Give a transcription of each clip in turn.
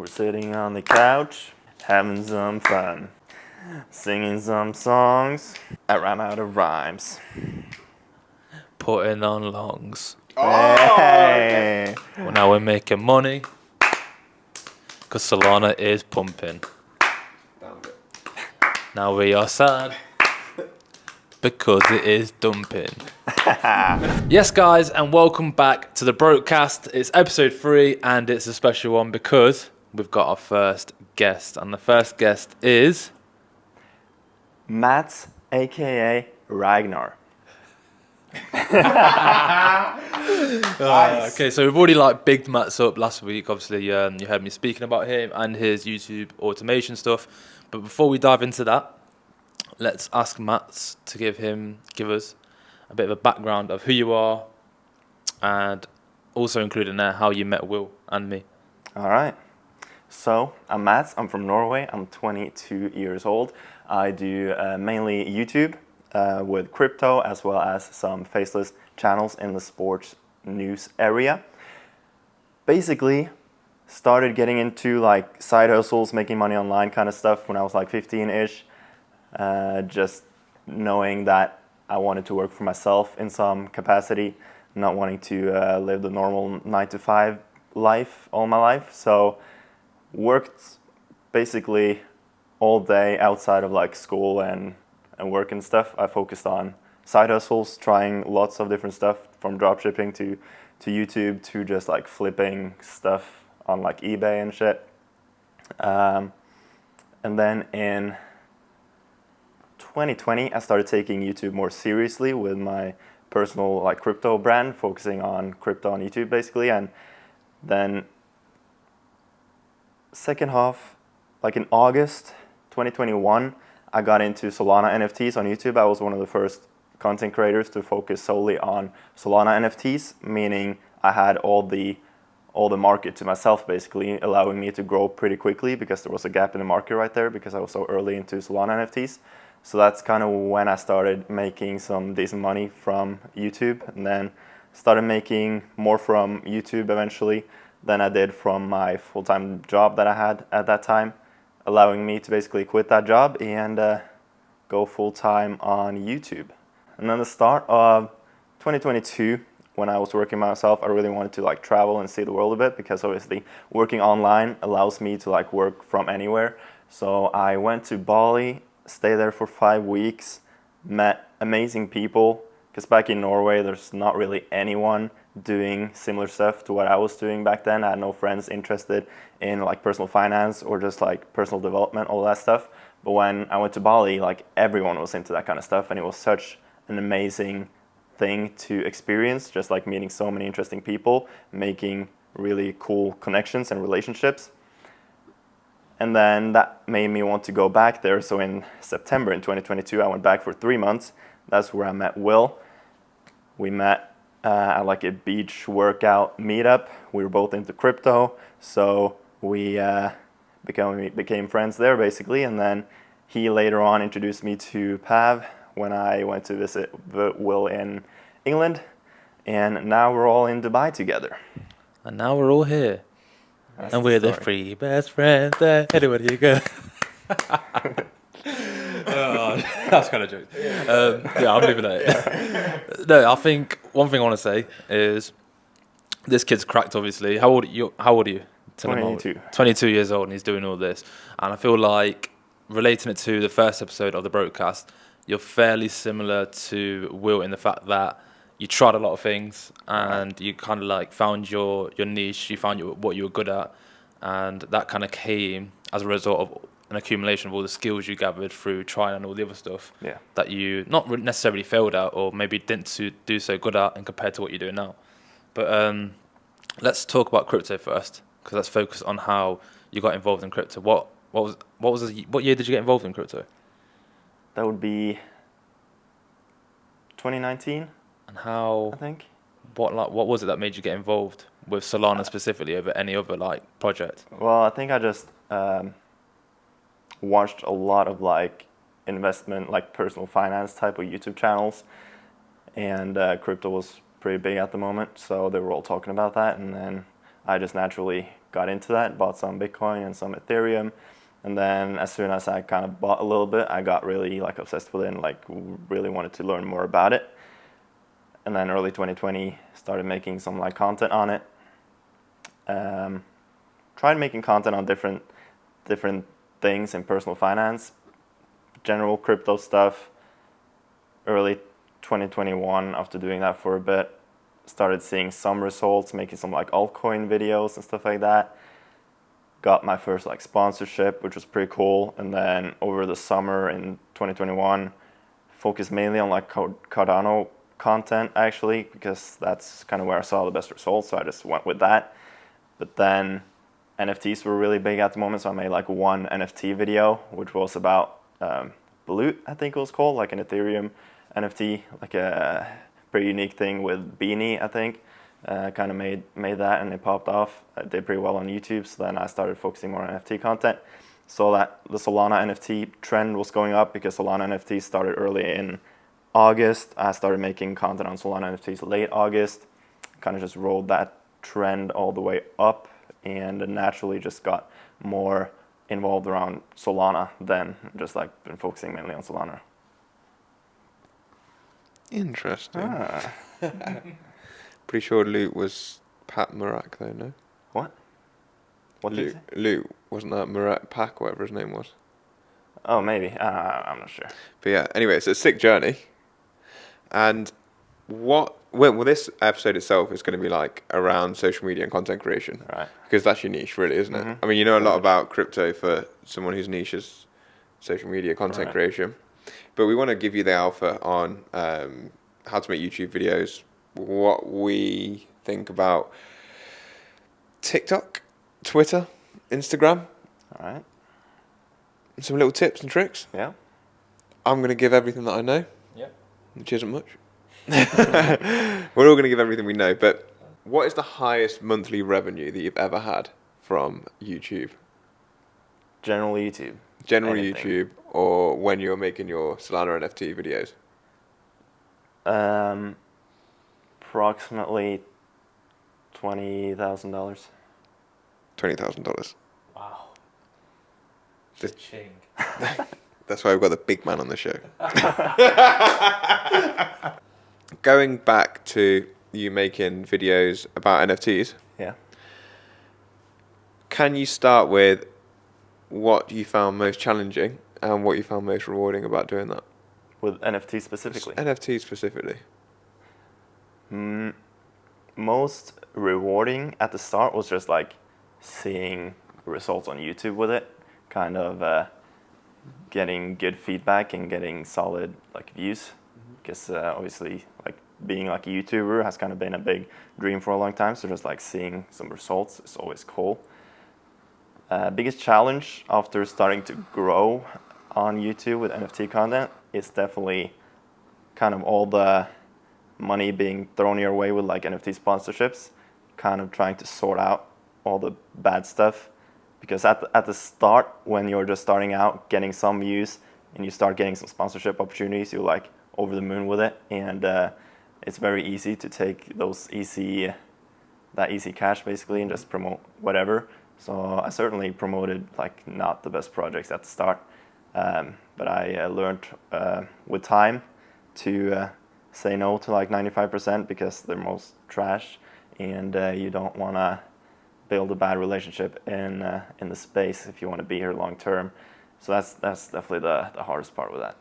We're sitting on the couch, having some fun, singing some songs. I ran out of rhymes. Putting on longs. Hey. Well, now we're making money. Because Solana is pumping. Now we are sad. Because it is dumping. Yes, guys, and welcome back to the BrokeCast. It's episode 3, and it's a special one because we've got our first guest. And the first guest is... Mats, a.k.a. Ragnar. Nice. Okay, so we've already bigged Mats up last week. Obviously, you heard me speaking about him and his YouTube automation stuff. But before we dive into that, let's ask Mats to give us a bit of a background of who you are, and also include in there how you met Will and me. All right. So, I'm Mats. I'm from Norway. I'm 22 years old. I do mainly YouTube with crypto, as well as some faceless channels in the sports news area. Basically, started getting into side hustles, making money online kind of stuff when I was 15-ish. Just knowing that I wanted to work for myself in some capacity, not wanting to live the normal 9-to-5 life all my life. So worked basically all day outside of school and work and stuff. I focused on side hustles, trying lots of different stuff, from dropshipping to YouTube to just flipping stuff on eBay and shit. And then in 2020, I started taking YouTube more seriously with my personal crypto brand, focusing on crypto on YouTube basically. And then second half, in August 2021, I got into Solana NFTs on YouTube. I was one of the first content creators to focus solely on Solana NFTs, meaning I had all the market to myself, basically, allowing me to grow pretty quickly because there was a gap in the market right there because I was so early into Solana NFTs. So that's kind of when I started making some decent money from YouTube, and then started making more from YouTube eventually than I did from my full-time job that I had at that time, allowing me to basically quit that job and go full-time on YouTube. And then the start of 2022, when I was working myself, I really wanted to travel and see the world a bit, because obviously working online allows me to work from anywhere. So I went to Bali, stayed there for 5 weeks, met amazing people, because back in Norway there's not really anyone doing similar stuff to what I was doing back then. I had no friends interested in personal finance or just personal development, all that stuff. But when I went to Bali, everyone was into that kind of stuff, and it was such an amazing thing to experience, just meeting so many interesting people, making really cool connections and relationships. And then that made me want to go back there. So in September in 2022, I went back for 3 months. That's where I met Will. We met at a beach workout meetup. We were both into crypto, so we became friends there basically. And then he later on introduced me to Pav when I went to visit Will in England. And now we're all in Dubai together. And now we're all here. That's and we're the story. 3 best friends there. Anywhere you go. That's kind of joke. I'm leaving it. No, I think one thing I want to say is this kid's cracked, obviously. How old are you? Tell him how old. 22. 22 years old, and he's doing all this. And I feel like, relating it to the first episode of the BrokeCast, you're fairly similar to Will in the fact that you tried a lot of things and you kind of found your niche, you found what you were good at, and that kind of came as a result of an accumulation of all the skills you gathered through trying and all the other stuff that you not necessarily failed at, or maybe didn't do so good at and compared to what you're doing now. But let's talk about crypto first, because let's focus on how you got involved in crypto. What year did you get involved in crypto? That would be 2019. And how? I think. What was it that made you get involved with Solana specifically over any other project? Well, I think I just watched a lot of investment, personal finance type of YouTube channels, and crypto was pretty big at the moment, so they were all talking about that, and then I just naturally got into that, bought some Bitcoin and some Ethereum. And then as soon as I kind of bought a little bit, I got really like obsessed with it and like really wanted to learn more about it. And then early 2020 started making some like content on it. Tried making content on different things in personal finance, general crypto stuff. Early 2021, after doing that for a bit, started seeing some results, making some like altcoin videos and stuff like that. Got my first like sponsorship, which was pretty cool. And then over the summer in 2021, focused mainly on like Cardano content actually, because that's kind of where I saw the best results. So I just went with that. But then NFTs were really big at the moment, so I made like one NFT video, which was about Balut, I think it was called, like an Ethereum NFT, like a pretty unique thing with Beanie, I think. Kind of made that, and it popped off. It did pretty well on YouTube, so then I started focusing more on NFT content. Saw that the Solana NFT trend was going up because Solana NFTs started early in August. I started making content on Solana NFTs late August. Kind of just rolled that trend all the way up, and naturally just got more involved around Solana then, just like been focusing mainly on Solana. Interesting. Pretty sure Luke was Pat Murak though, no? What did you say? Luke, wasn't that Murak Pak, whatever his name was? Oh, maybe. I'm not sure. But yeah, anyway, it's a sick journey. And well, this episode itself is going to be like around social media and content creation. Right. Because that's your niche, really, isn't it? Mm-hmm. I mean, you know a lot about crypto for someone whose niche is social media content Right. creation. But we want to give you the alpha on how to make YouTube videos, what we think about TikTok, Twitter, Instagram. All right. Some little tips and tricks. Yeah. I'm going to give everything that I know. Yep. Which isn't much. We're all going to give everything we know, but what is the highest monthly revenue that you've ever had from YouTube? General YouTube. General Anything. YouTube, or when you're making your Solana NFT videos? Approximately $20,000. $20,000. Wow. Just- Ching. That's why we've got the big man on the show. Going back to you making videos about NFTs, Yeah. can you start with what you found most challenging and what you found most rewarding about doing that? With NFT specifically. NFTs specifically. Most rewarding at the start was just like seeing results on YouTube with it, kind of getting good feedback and getting solid like views, because obviously like being like a YouTuber has kind of been a big dream for a long time, so just like seeing some results is always cool. Biggest challenge after starting to grow on YouTube with NFT content is definitely kind of all the money being thrown your way with like NFT sponsorships, kind of trying to sort out all the bad stuff. Because at the start, when you're just starting out, getting some views, and you start getting some sponsorship opportunities, you're like over the moon with it, and it's very easy to take that easy cash basically and just promote whatever. So I certainly promoted like not the best projects at the start, but I learned with time to say no to like 95% because they're most trash, and you don't want to build a bad relationship in the space if you want to be here long term. So that's definitely the hardest part with that.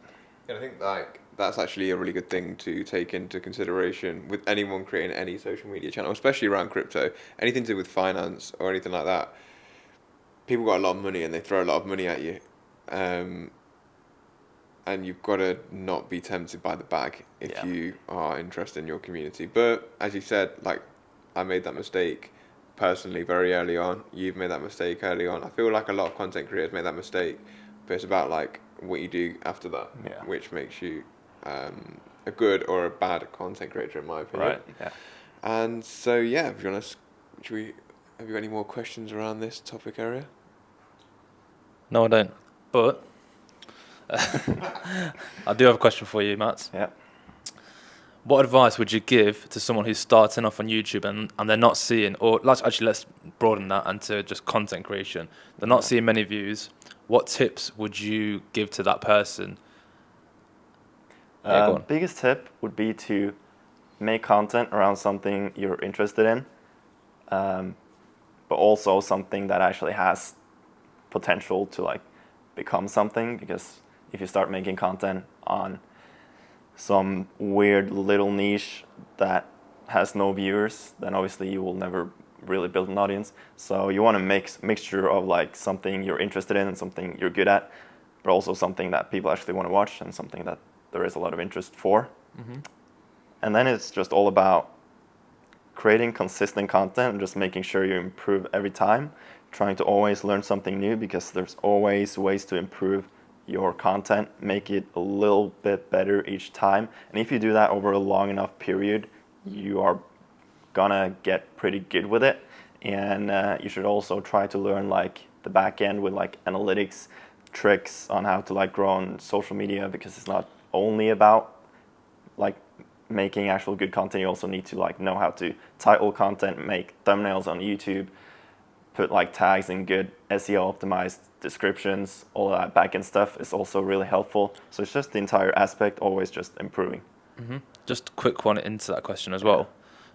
And I think like that's actually a really good thing to take into consideration with anyone creating any social media channel, especially around crypto. Anything to do with finance or anything like that. People got a lot of money and they throw a lot of money at you. And you've got to not be tempted by the bag if you are interested in your community. But as you said, like I made that mistake personally very early on. You've made that mistake early on. I feel like a lot of content creators make that mistake, but it's about like what you do after that, which makes you a good or a bad content creator, in my opinion. Right. Yeah. And so yeah, if you want to, have you got any more questions around this topic area? No, I don't. But I do have a question for you, Mats. Yeah. what advice would you give to someone who's starting off on YouTube and they're not seeing, or let's broaden that into just content creation. They're not seeing many views. What tips would you give to that person? Yeah, go on. Biggest tip would be to make content around something you're interested in, but also something that actually has potential to like become something. Because if you start making content on some weird little niche that has no viewers, then obviously you will never really build an audience. So you want to mixture of like something you're interested in and something you're good at, but also something that people actually want to watch and something that there is a lot of interest for. Mm-hmm. And then it's just all about creating consistent content and just making sure you improve every time, trying to always learn something new, because there's always ways to improve your content, make it a little bit better each time. And if you do that over a long enough period, you are gonna get pretty good with it. And you should also try to learn like the back end with like analytics, tricks on how to like grow on social media, because it's not only about like making actual good content. You also need to like know how to title content, make thumbnails on YouTube, put like tags in good SEO optimized descriptions. All of that back end stuff is also really helpful. So it's just the entire aspect, always just improving. Mm-hmm. Just a quick one into that question as well,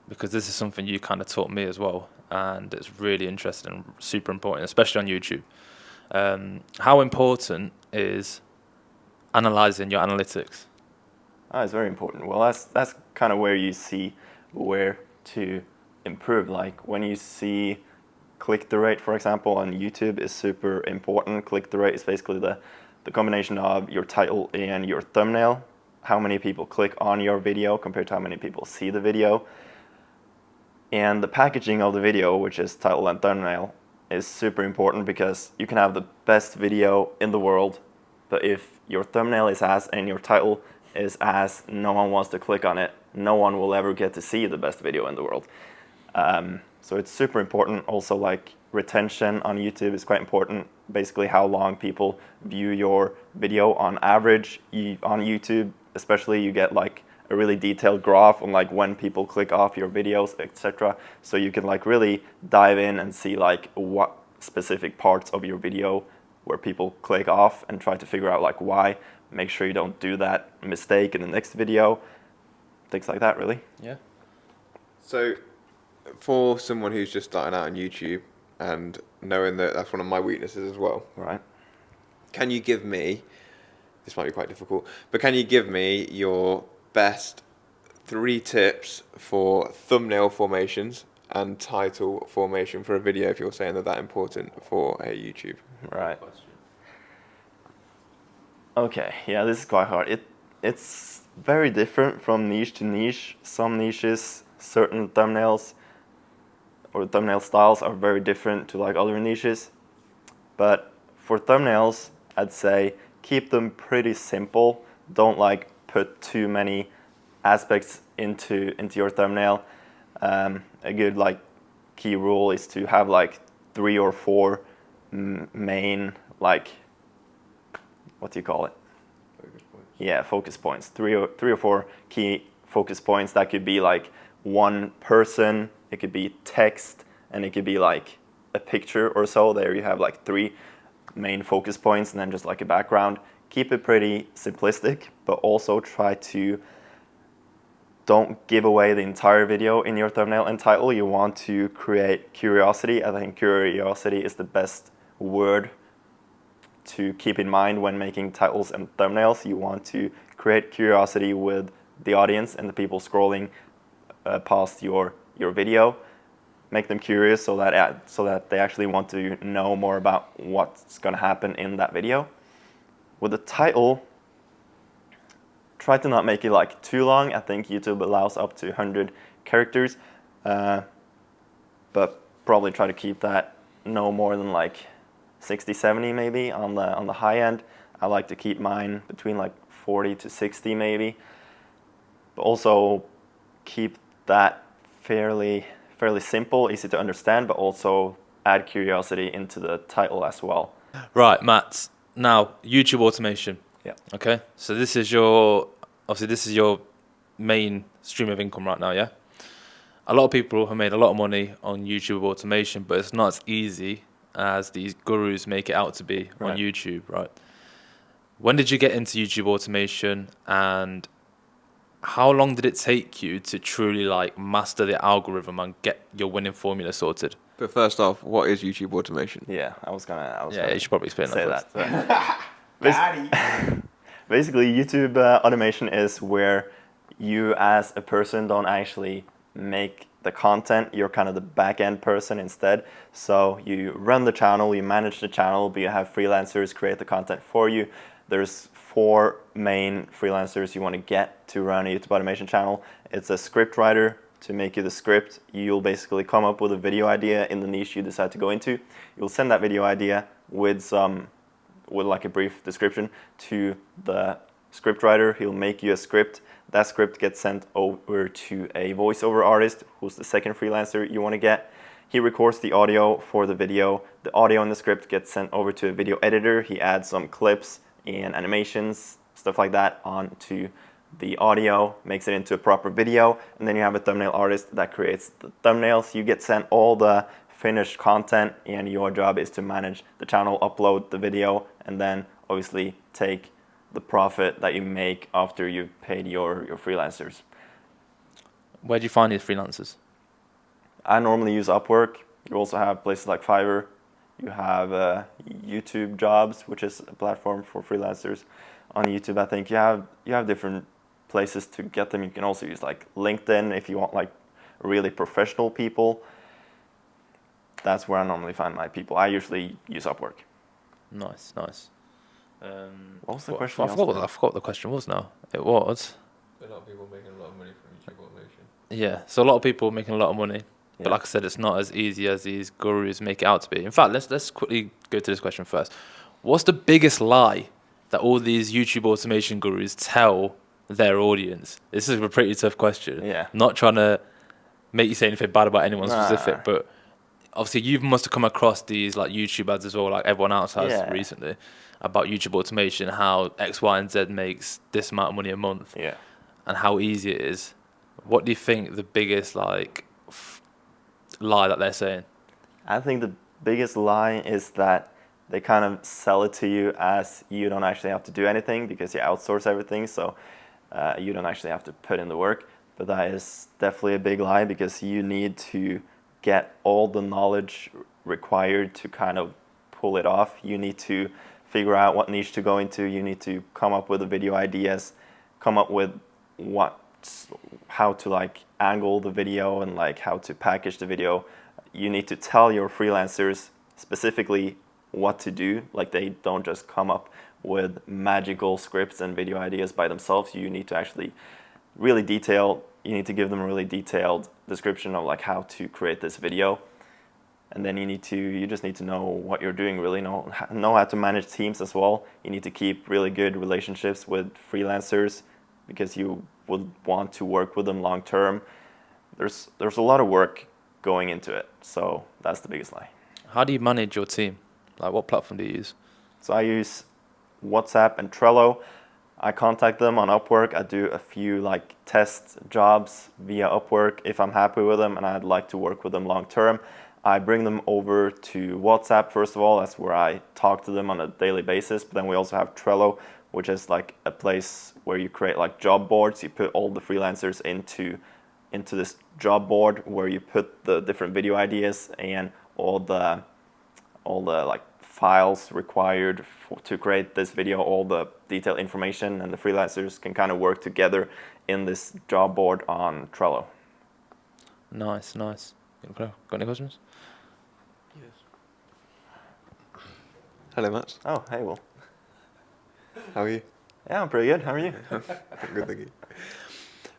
because this is something you kind of taught me as well, and it's really interesting and super important, especially on YouTube. How important is analyzing your analytics? It's very important. Well, that's kind of where you see where to improve. Like when you see click-through rate, for example, on YouTube is super important. Click-through rate is basically the combination of your title and your thumbnail. How many people click on your video compared to how many people see the video. And the packaging of the video, which is title and thumbnail, is super important, because you can have the best video in the world, but if your thumbnail is ass and your title is ass, no one wants to click on it. No one will ever get to see the best video in the world. So it's super important. Also, like retention on YouTube is quite important. Basically, how long people view your video on average. On YouTube, especially, you get like a really detailed graph on like when people click off your videos, etc. So you can like really dive in and see like what specific parts of your video where people click off, and try to figure out like why. Make sure you don't do that mistake in the next video. Things like that, really. Yeah. So, for someone who's just starting out on YouTube, and knowing that that's one of my weaknesses as well, Right. can you give me, this might be quite difficult, but can you give me your best 3 tips for thumbnail formations and title formation for a video, if you're saying that that's important for a YouTube? Right. Okay, yeah, this is quite hard. It's very different from niche to niche. Some niches, certain thumbnails or thumbnail styles are very different to like other niches. But for thumbnails, I'd say keep them pretty simple. Don't like put too many aspects into your thumbnail. A good like key rule is to have like 3 or 4 main like, what do you call it? Focus points. Yeah, focus points. 3 or 4 key focus points. That could be like one person, it could be text, and it could be like a picture or so. There you have like 3 main focus points, and then just like a background. Keep it pretty simplistic, but also try to don't give away the entire video in your thumbnail and title. You want to create curiosity. I think curiosity is the best word to keep in mind when making titles and thumbnails. You want to create curiosity with the audience and the people scrolling past your video. Make them curious so that they actually want to know more about what's going to happen in that video. With the title, try to not make it like too long. I think YouTube allows up to 100 characters, but probably try to keep that no more than like 60, 70 maybe on the high end. I like to keep mine between like 40 to 60 maybe, but also keep that fairly simple, easy to understand, but also add curiosity into the title as well. Right, Matt. Now, YouTube automation. Yeah. Okay. So this is your main stream of income right now, yeah? A lot of people have made a lot of money on YouTube automation, but it's not as easy as these gurus make it out to be on Right. YouTube, right? When did you get into YouTube automation, and how long did it take you to truly like master the algorithm and get your winning formula sorted? But first off, what is YouTube automation? Yeah, I was Yeah, gonna you should probably explain say that first. that. Basically, YouTube automation is where you as a person don't actually make the content. You're kind of the back end person instead. So you run the channel, you manage the channel, but you have freelancers create the content for you. There's 4 main freelancers you want to get to run a YouTube automation channel. It's a script writer to make you the script. You'll basically come up with a video idea in the niche you decide to go into. You'll send that video idea with like a brief description to the script writer. He'll make you a script. That script gets sent over to a voiceover artist, who's the second freelancer you want to get. He records the audio for the video. The audio in the script gets sent over to a video editor. He adds some clips and animations, stuff like that, onto the audio, makes it into a proper video, and then you have a thumbnail artist that creates the thumbnails. You get sent all the finished content, and your job is to manage the channel, upload the video, and then obviously take the profit that you make after you've paid your freelancers. Where do you find these freelancers? I normally use Upwork. You also have places like Fiverr. You have YouTube Jobs, which is a platform for freelancers on YouTube. I think you have different places to get them. You can also use like LinkedIn if you want like really professional people. That's where I normally find my people. I usually use Upwork. Nice. What was the What- question? I forgot what the question was now. It was. A lot of people making a lot of money from YouTube automation. Yeah, so a lot of people making a lot of money, but Yeah. like I said, it's not as easy as these gurus make it out to be. In fact, let's quickly go to this question first. What's the biggest lie that all these YouTube automation gurus tell their audience? This is a pretty tough question. Yeah. Not trying to make you say anything bad about anyone Nah. specific, but obviously you must have come across these like YouTube ads as well, like everyone else has Yeah. recently, about YouTube automation, how X, Y, and Z makes this amount of money a month, Yeah. and how easy it is. What do you think the biggest like lie that they're saying? I think the biggest lie is that they kind of sell it to you as you don't actually have to do anything because you outsource everything, so you don't actually have to put in the work. But that is definitely a big lie because you need to get all the knowledge required to kind of pull it off. You need to figure out what niche to go into. You need to come up with the video ideas, come up with how to like angle the video and like how to package the video. You need to tell your freelancers specifically what to do. Like they don't just come up with magical scripts and video ideas by themselves. You need to actually really detail. You need to give them a really detailed description of like how to create this video. And then you just need to know what you're doing, really know how to manage teams as well. You need to keep really good relationships with freelancers because you would want to work with them long term. There's a lot of work going into it, so that's the biggest lie. How do you manage your team? Like what platform do you use? So I use WhatsApp and Trello. I contact them on Upwork. I do a few like test jobs via Upwork if I'm happy with them and I'd like to work with them long term. I bring them over to WhatsApp first of all. That's where I talk to them on a daily basis. But then we also have Trello, which is like a place where you create like job boards. You put all the freelancers into this job board where you put the different video ideas and all the like files required to create this video, all the detailed information, and the freelancers can kind of work together in this job board on Trello. Nice. Got any questions? Yes. Hello, Matt. Oh, hey, Will. How are you? Yeah, I'm pretty good. How are you? Good, thank you.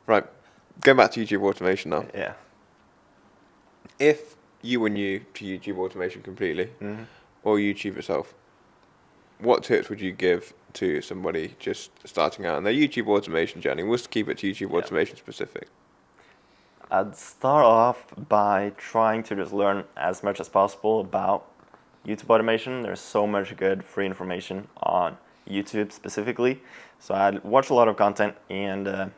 Right, going back to YouTube automation now. Yeah. If you were new to YouTube automation completely, Mm-hmm. or YouTube itself, what tips would you give to somebody just starting out in their YouTube automation journey? We'll just keep it to YouTube automation specific. I'd start off by trying to just learn as much as possible about YouTube automation. There's so much good free information on YouTube specifically. So I'd watch a lot of content and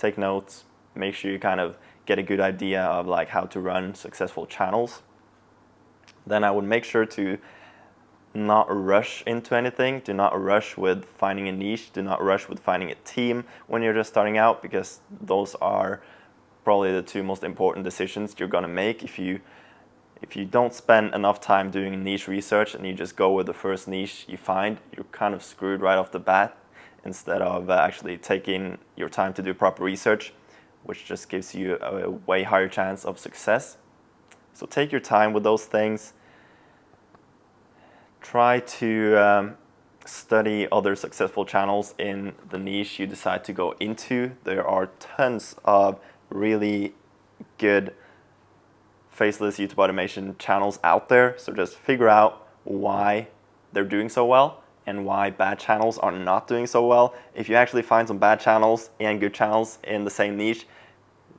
take notes, make sure you kind of get a good idea of like how to run successful channels. Then I would make sure to not rush into anything. Do not rush with finding a niche. Do not rush with finding a team when you're just starting out, because those are probably the two most important decisions you're gonna make. If you don't spend enough time doing niche research and you just go with the first niche you find, you're kind of screwed right off the bat, instead of actually taking your time to do proper research, which just gives you a way higher chance of success. So take your time with those things. Try to study other successful channels in the niche you decide to go into. There are tons of really good faceless YouTube automation channels out there, so just figure out why they're doing so well and why bad channels are not doing so well. If you actually find some bad channels and good channels in the same niche,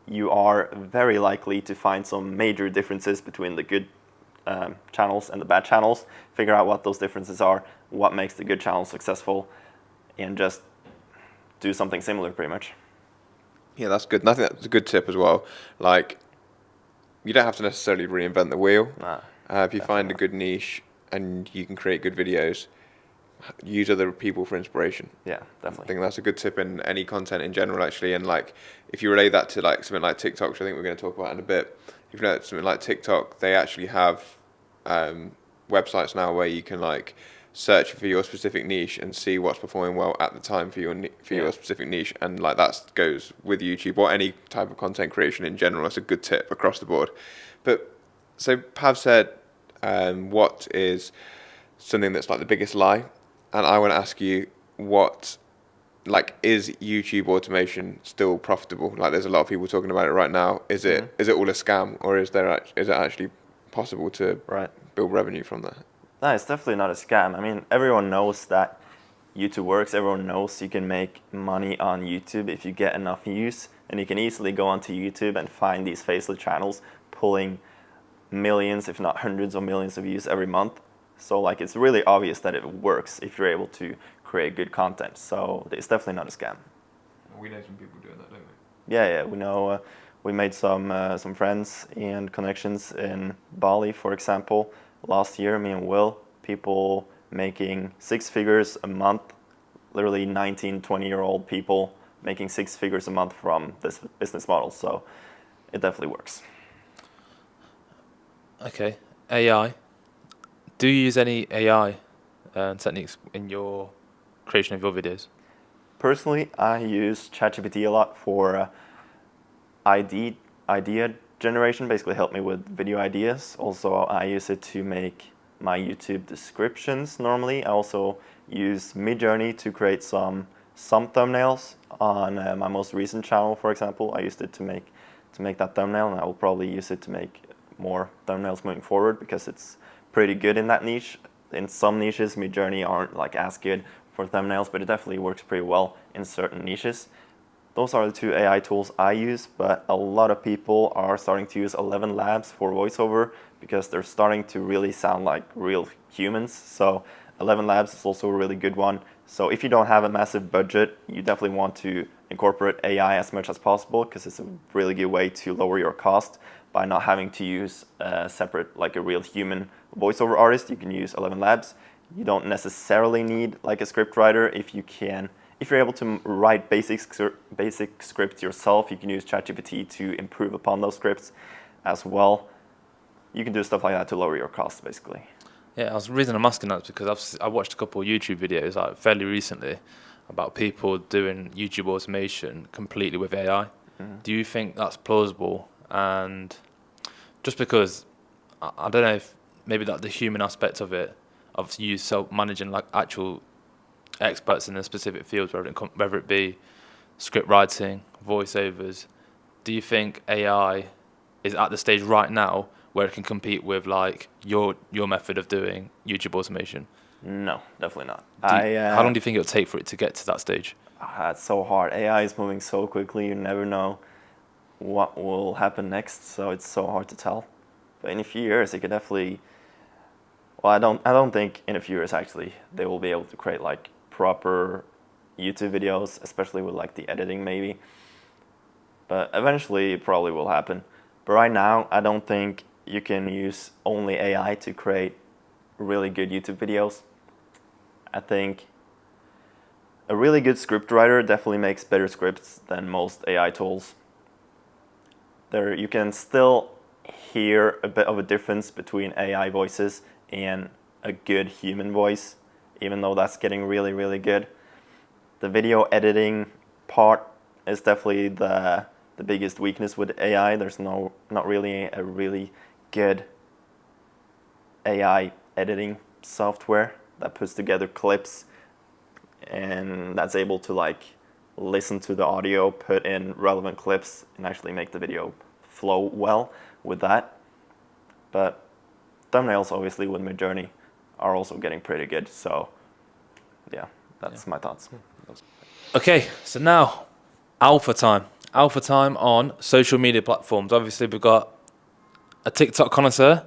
you are very likely to find some major differences between the good channels and the bad channels. Figure out what those differences are, what makes the good channels successful, and just do something similar pretty much. Yeah, that's good. And I think that's a good tip as well. Like, you don't have to necessarily reinvent the wheel. Nah, If you find a good niche and you can create good videos, use other people for inspiration. yeah, I definitely. think that's a good tip in any content in general, actually. And like, if you relate that to like something like TikTok, which I think we're going to talk about in a bit, if you relate to something like TikTok, they actually have websites now where you can like search for your specific niche and see what's performing well at the time for your specific niche, and like that goes with YouTube or any type of content creation in general. That's a good tip across the board. But so Pav said, what is something that's like the biggest lie? And I want to ask you, what, like, is YouTube automation still profitable? Like, there's a lot of people talking about it right now. Is it all a scam, or is it actually possible to build revenue from that? No, it's definitely not a scam. I mean, everyone knows that YouTube works. Everyone knows you can make money on YouTube if you get enough views, and you can easily go onto YouTube and find these faceless channels pulling millions, if not hundreds of millions of views every month. So like, it's really obvious that it works if you're able to create good content. So it's definitely not a scam. We know some people doing that, don't we? Yeah, we know. We made some friends and connections in Bali, for example. Last year, me and Will, people making 6 figures a month, literally 19, 20-year-old people making 6 figures a month from this business model. So it definitely works. Okay, AI. Do you use any AI techniques in your creation of your videos? Personally, I use ChatGPT a lot for idea generation, basically help me with video ideas. Also, I use it to make my YouTube descriptions normally. I also use Midjourney to create some thumbnails on my most recent channel, for example. I used it to make that thumbnail, and I will probably use it to make more thumbnails moving forward, because it's pretty good in that niche. In some niches, Midjourney aren't like as good for thumbnails, but it definitely works pretty well in certain niches. Those are the 2 AI tools I use, but a lot of people are starting to use 11 Labs for voiceover, because they're starting to really sound like real humans. So 11 Labs is also a really good one. So if you don't have a massive budget, you definitely want to incorporate AI as much as possible, because it's a really good way to lower your cost by not having to use a separate, like a real human voiceover artist. You can use 11 Labs. You don't necessarily need like a script writer. If you're able to write basic scripts yourself, you can use ChatGPT to improve upon those scripts as well. You can do stuff like that to lower your costs, basically. Yeah, the reason I'm asking that is because I watched a couple of YouTube videos like fairly recently about people doing YouTube automation completely with AI. Do you think that's plausible? And just because I don't know if maybe that the human aspect of it, of you self-managing like actual experts in a specific field, whether it be script writing, voiceovers, do you think AI is at the stage right now where it can compete with like your method of doing YouTube automation? No, definitely not. How long do you think it'll take for it to get to that stage? It's so hard. AI is moving so quickly. You never know what will happen next, so it's so hard to tell. But in a few years, it could definitely. Well, I don't think in a few years actually they will be able to create like proper YouTube videos, especially with like the editing maybe. but eventually it probably will happen. But right now, I don't think you can use only AI to create really good YouTube videos. I think a really good script writer definitely makes better scripts than most AI tools. There, you can still hear a bit of a difference between AI voices and a good human voice, even though that's getting really, really good. The video editing part is definitely the biggest weakness with AI. There's not really a really good AI editing software that puts together clips and that's able to like listen to the audio, put in relevant clips, and actually make the video flow well with that. But thumbnails, obviously, with Midjourney are also getting pretty good. So, yeah, that's my thoughts. Okay, so now alpha time. Alpha time on social media platforms. Obviously, we've got a TikTok connoisseur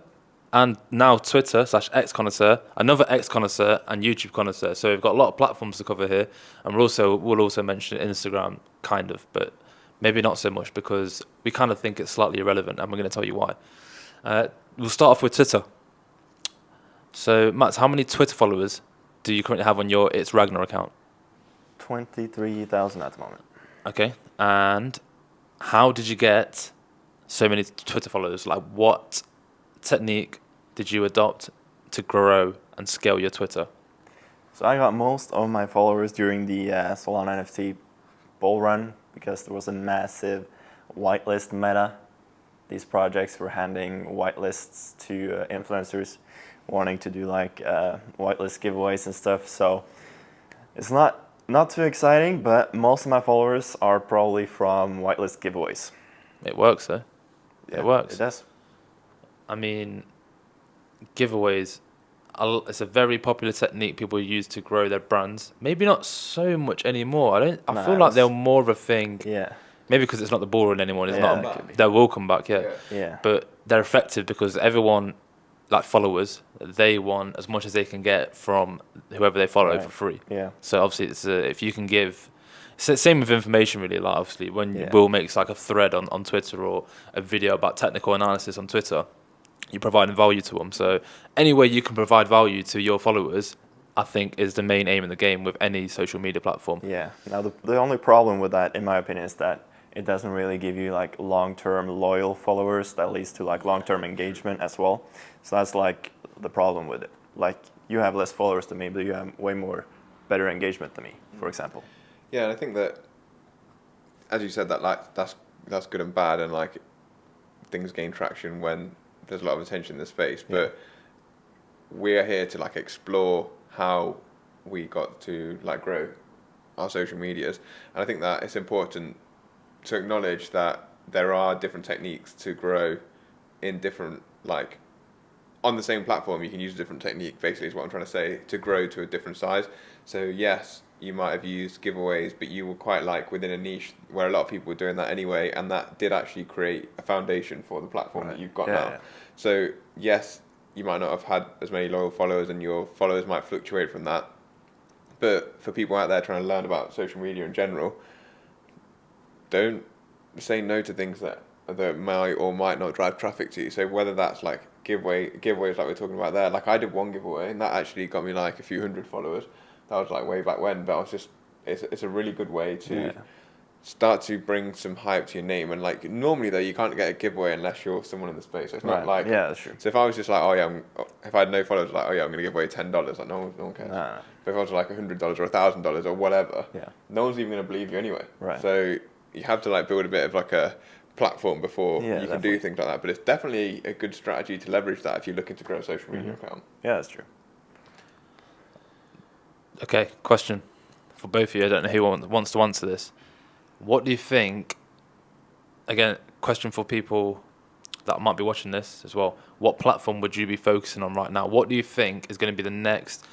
and now Twitter/X connoisseur, another X connoisseur, and YouTube connoisseur. So we've got a lot of platforms to cover here, and we'll also mention Instagram, kind of, but maybe not so much because we kind of think it's slightly irrelevant, and we're going to tell you why. We'll start off with Twitter. So, Mats, how many Twitter followers do you currently have on your It's Ragnar account? 23,000 at the moment. Okay, and how did you get so many Twitter followers? Like, what technique did you adopt to grow and scale your Twitter? So I got most of my followers during the Solana NFT bull run because there was a massive whitelist meta. These projects were handing whitelists to influencers wanting to do like whitelist giveaways and stuff. So it's not too exciting, but most of my followers are probably from whitelist giveaways. It works, though. Yeah, it works. It does. I mean, giveaways, it's a very popular technique people use to grow their brands. Maybe not so much anymore. I feel like they're more of a thing. Yeah. Maybe because it's not the ball run anymore. It's Yeah, not. They will come back, yeah. Yeah. But they're effective because everyone, like followers, they want as much as they can get from whoever they follow for free. Yeah. So obviously, if you can give, it's the same with information really. Like obviously, when Will makes like a thread on Twitter or a video about technical analysis on Twitter, you're providing value to them. So any way you can provide value to your followers, I think, is the main aim in the game with any social media platform. Yeah. Now the only problem with that, in my opinion, is that it doesn't really give you like long-term loyal followers that leads to like long-term engagement as well. So that's like the problem with it. Like you have less followers than me, but you have way more better engagement than me, for example. Yeah, and I think that, as you said, that like that's good and bad, and like things gain traction when there's a lot of attention in the space. But we're here to like explore how we got to like grow our social medias, and I think that it's important to acknowledge that there are different techniques to grow in different, like, on the same platform you can use a different technique, basically is what I'm trying to say, to grow to a different size. So yes, you might have used giveaways, but you were quite like within a niche where a lot of people were doing that anyway, and that did actually create a foundation for the platform that you've got now. Yeah. So yes, you might not have had as many loyal followers and your followers might fluctuate from that, but for people out there trying to learn about social media in general, don't say no to things that might or might not drive traffic to you. So whether that's like giveaways like we're talking about there, like I did one giveaway and that actually got me like a few hundred followers. That was like way back when, but I was just, it's a really good way to start to bring some hype to your name. And like normally though, you can't get a giveaway unless you're someone in the space. So it's not like, that's true. So if I was just like, if I had no followers, like, I'm going to give away $10, like no one cares. Nah. But if I was like $100 or $1,000 or whatever, no one's even going to believe you anyway. Right. So you have to like build a bit of like a platform before you can do things like that. But it's definitely a good strategy to leverage that if you're looking to grow a social media account. Yeah, that's true. Okay, question for both of you. I don't know who wants to answer this. What do you think, again, question for people that might be watching this as well, what platform would you be focusing on right now? What do you think is going to be the next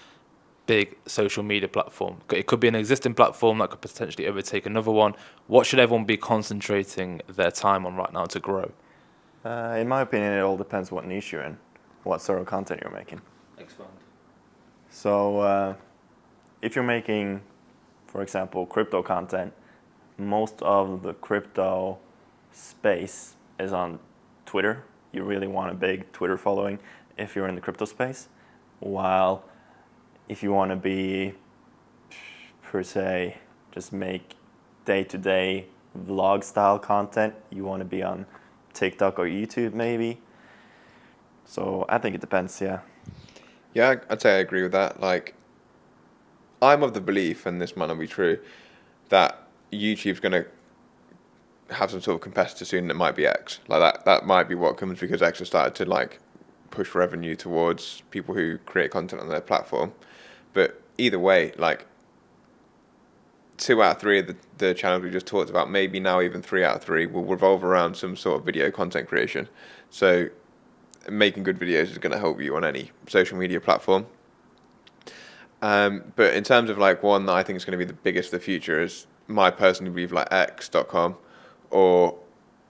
big social media platform? It could be an existing platform that could potentially overtake another one. What should everyone be concentrating their time on right now to grow? In my opinion, it all depends what niche you're in, what sort of content you're making. Expand. So if you're making, for example, crypto content, most of the crypto space is on Twitter. You really want a big Twitter following if you're in the crypto space. While if you want to be, per se, just make day-to-day vlog style content, you want to be on TikTok or YouTube maybe. So I think it depends, yeah. Yeah, I'd say I agree with that. Like, I'm of the belief, and this might not be true, that YouTube's going to have some sort of competitor soon that might be X. Like that might be what comes because X has started to like push revenue towards people who create content on their platform. But either way, like 2 out of 3 of the channels we just talked about, maybe now even 3 out of 3 will revolve around some sort of video content creation. So making good videos is going to help you on any social media platform. But in terms of like one that I think is going to be the biggest of the future is my personally believe like X.com or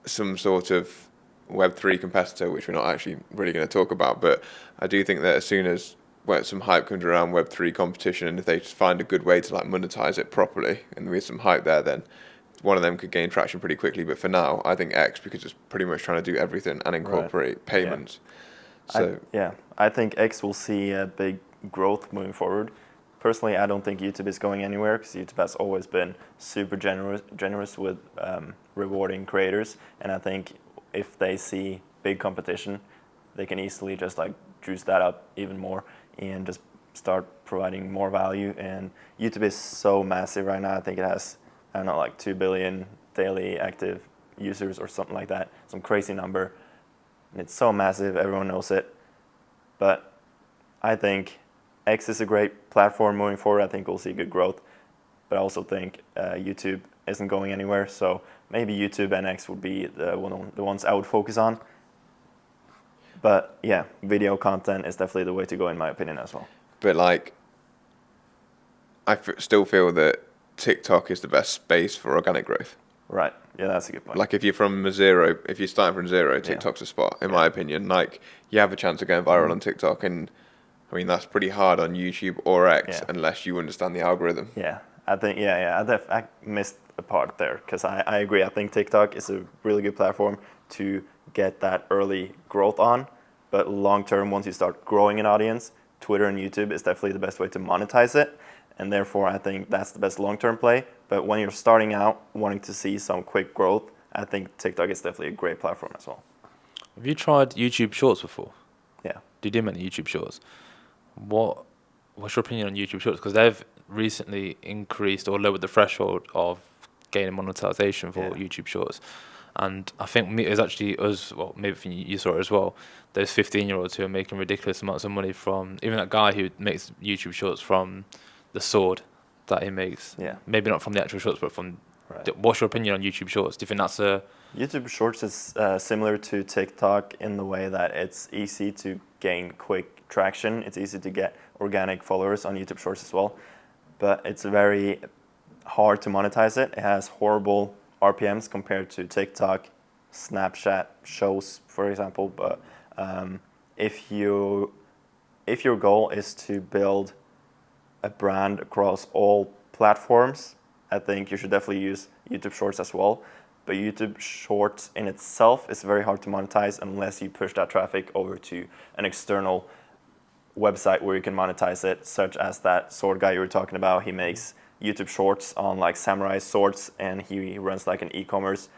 some sort of Web3 competitor, which we're not actually really going to talk about. But I do think that as soon as some hype comes around Web3 competition, and if they just find a good way to like monetize it properly and with some hype there, then one of them could gain traction pretty quickly. But for now, I think X, because it's pretty much trying to do everything and incorporate payments. Yeah. I think X will see a big growth moving forward. Personally, I don't think YouTube is going anywhere because YouTube has always been super generous with rewarding creators, and I think if they see big competition, they can easily just like juice that up even more and just start providing more value. And YouTube is so massive right now. I think it has, I don't know, like 2 billion daily active users or something like that, some crazy number. And it's so massive, everyone knows it. But I think X is a great platform moving forward. I think we'll see good growth. But I also think YouTube isn't going anywhere. So maybe YouTube and X would be the ones I would focus on. But yeah, video content is definitely the way to go in my opinion as well. But like, still feel that TikTok is the best space for organic growth. Right. Yeah, that's a good point. Like if you're starting from zero, TikTok's a spot, in my opinion. Like you have a chance of going viral on TikTok, and I mean that's pretty hard on YouTube or X unless you understand the algorithm. Yeah, I think I missed a part there because I agree. I think TikTok is a really good platform to get that early growth on, but long term, once you start growing an audience, Twitter and YouTube is definitely the best way to monetize it, and therefore I think that's the best long term play. But when you're starting out, wanting to see some quick growth, I think TikTok is definitely a great platform as well. Have you tried YouTube Shorts before? Yeah. Do you do many YouTube Shorts? What's your opinion on YouTube Shorts? Because they've recently increased or lowered the threshold of gaining monetization for YouTube Shorts. And I think it was actually us, well, maybe you saw it as well, those 15-year-olds who are making ridiculous amounts of money from, even that guy who makes YouTube Shorts from the sword that he makes. Yeah. Maybe not from the actual shorts, but from... Right. What's your opinion on YouTube Shorts? Do you think that's a... YouTube Shorts is similar to TikTok in the way that it's easy to gain quick traction. It's easy to get organic followers on YouTube Shorts as well. But it's very hard to monetize it. It has horrible RPMs compared to TikTok, Snapchat shows, for example. But if your goal is to build a brand across all platforms, I think you should definitely use YouTube Shorts as well. But YouTube Shorts in itself is very hard to monetize unless you push that traffic over to an external website where you can monetize it, such as that sword guy you were talking about. He makes YouTube Shorts on like samurai swords, and he runs like an e-commerce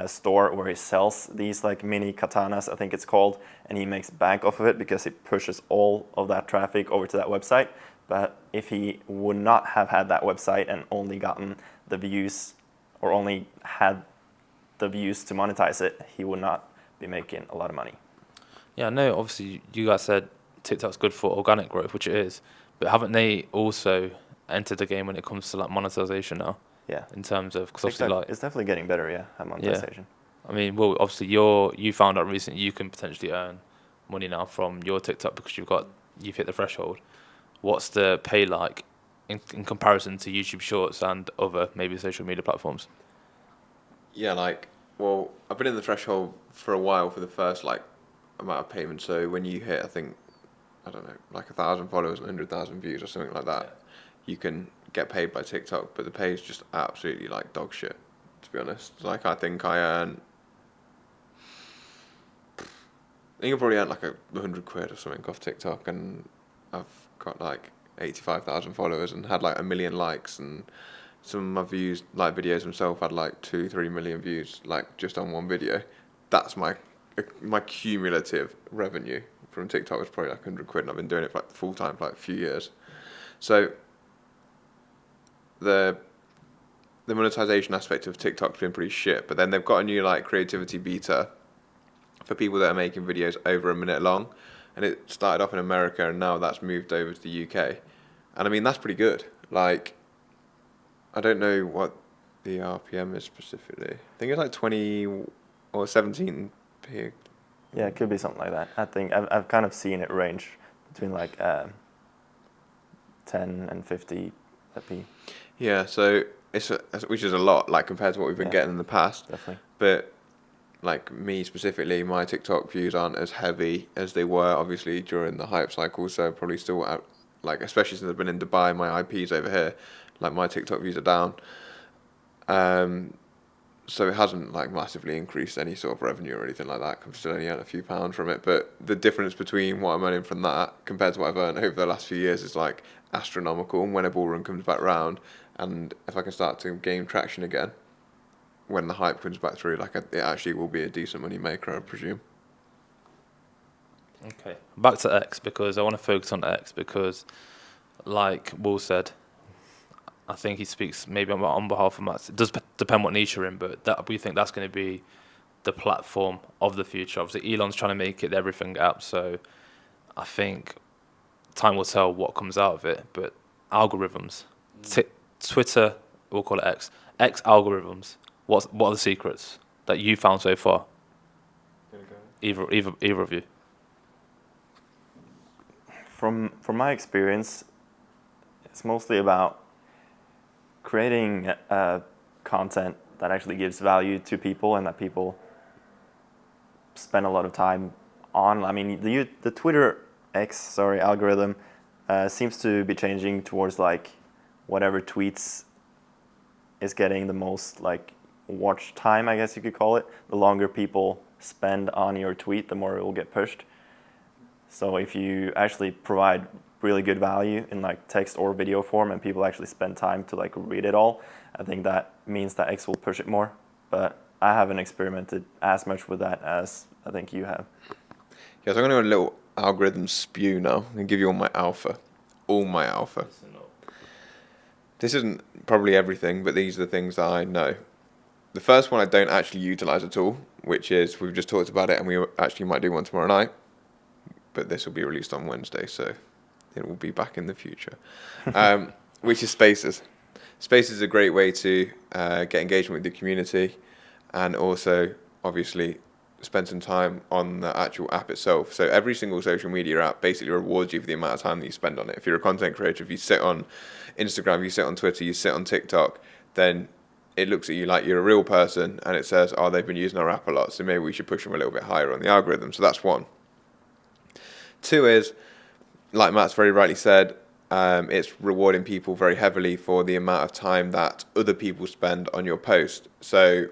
store where he sells these like mini katanas, I think it's called, and he makes bank off of it because he pushes all of that traffic over to that website. But if he would not have had that website and only gotten the views or only had the views to monetize it, he would not be making a lot of money. Yeah, no, obviously you guys said TikTok's good for organic growth, which it is, but haven't they also entered the game when it comes to like monetization now? Yeah. In terms of, because obviously like... It's definitely getting better, yeah, at monetization. Yeah. I mean, well, obviously you found out recently you can potentially earn money now from your TikTok because you've hit the threshold. What's the pay like in comparison to YouTube Shorts and other maybe social media platforms? Yeah, well, I've been in the threshold for a while for the first like amount of payment. So when you hit, I think, I don't know, like 1,000 followers, 100,000 views or something like that, you can get paid by TikTok. But the pay is just absolutely like dog shit, to be honest. Like I think I earn think I probably earned like £100 or something off TikTok, and I've got like 85,000 followers and had like 1 million likes, and some of my views, like videos themselves, had like 2-3 million views, like just on one video. That's my cumulative revenue from TikTok was probably like £100, and I've been doing it for like full time for like a few years. So the monetization aspect of TikTok's been pretty shit, but then they've got a new like creativity beta for people that are making videos over a minute long, and it started off in America and now that's moved over to the UK, and I mean that's pretty good. Like, I don't know what the RPM is specifically. I think it's like 20 or 17p. Yeah, it could be something like that. I think I've kind of seen it range between like 10 and 50 p. Yeah, so which is a lot, like compared to what we've been getting in the past. Definitely. But like me specifically, my TikTok views aren't as heavy as they were obviously during the hype cycle. So probably still out, like especially since I've been in Dubai, my IP's over here. Like my TikTok views are down. So it hasn't like massively increased any sort of revenue or anything like that. I'm still only earning a few pounds from it, but the difference between what I'm earning from that compared to what I've earned over the last few years is like astronomical. And when a bull run comes back round, and if I can start to gain traction again, when the hype comes back through, like it actually will be a decent money maker, I presume. Okay, back to X, because I want to focus on X because, like Will said, I think he speaks maybe on behalf of Matt. It does depend what niche you're in, but that we think that's going to be the platform of the future. Obviously, Elon's trying to make it the everything app, so I think time will tell what comes out of it. But algorithms, Twitter, we'll call it X algorithms. What are the secrets that you found so far? Either of you. From my experience, it's mostly about creating content that actually gives value to people and that people spend a lot of time on. I mean, the Twitter algorithm seems to be changing towards like whatever tweets is getting the most like watch time, I guess you could call it. The longer people spend on your tweet, the more it will get pushed. So if you actually provide really good value in like text or video form and people actually spend time to like read it all, I think that means that X will push it more. But I haven't experimented as much with that as I think you have. Yeah, so I'm going to go a little algorithm spew now. I'm going to give you all my alpha. This isn't probably everything, but these are the things that I know. The first one I don't actually utilize at all, which is we've just talked about it and we actually might do one tomorrow night, but this will be released on Wednesday, so it will be back in the future, which is Spaces. Spaces is a great way to get engagement with the community and also, obviously, spend some time on the actual app itself. So every single social media app basically rewards you for the amount of time that you spend on it. If you're a content creator, if you sit on Instagram, you sit on Twitter, you sit on TikTok, then it looks at you like you're a real person and it says, oh, they've been using our app a lot, so maybe we should push them a little bit higher on the algorithm. So that's one. Two is, like Matt's very rightly said, it's rewarding people very heavily for the amount of time that other people spend on your post. So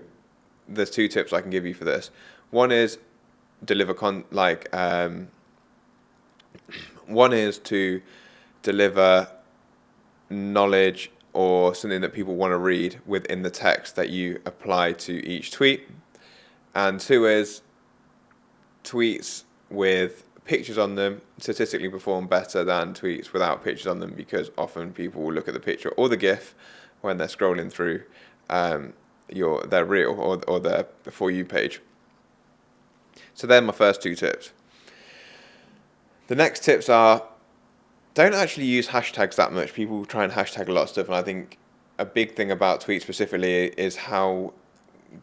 there's two tips I can give you for this. One is one is to deliver knowledge or something that people want to read within the text that you apply to each tweet. And two is tweets with pictures on them statistically perform better than tweets without pictures on them, because often people will look at the picture or the GIF when they're scrolling through their reel or their For You page. So they're my first two tips. The next tips are, don't actually use hashtags that much. People try and hashtag a lot of stuff, and I think a big thing about tweets specifically is how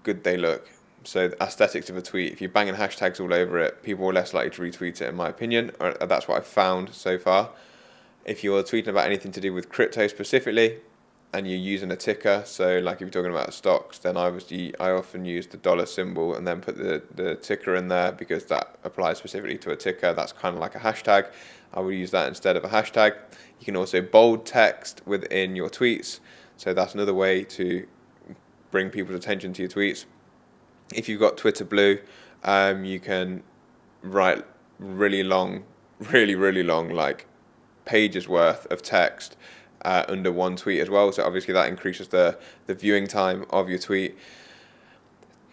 good they look. So the aesthetics of a tweet, if you're banging hashtags all over it, people are less likely to retweet it, in my opinion. Or that's what I've found so far. If you're tweeting about anything to do with crypto specifically, and you're using a ticker, so like if you're talking about stocks, then I often use the dollar symbol and then put the ticker in there, because that applies specifically to a ticker. That's kind of like a hashtag. I would use that instead of a hashtag. You can also bold text within your tweets, so that's another way to bring people's attention to your tweets. If you've got Twitter Blue, you can write really long, really long, like pages worth of text under one tweet as well. So obviously that increases the viewing time of your tweet.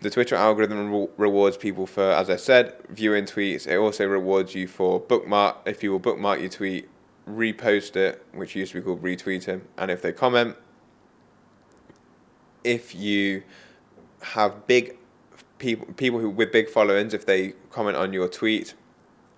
The Twitter algorithm rewards people for, as I said, viewing tweets. It also rewards you for bookmark. If you will bookmark your tweet, repost it, which used to be called retweeting, and if they comment, if you have big people who with big followings, if they comment on your tweet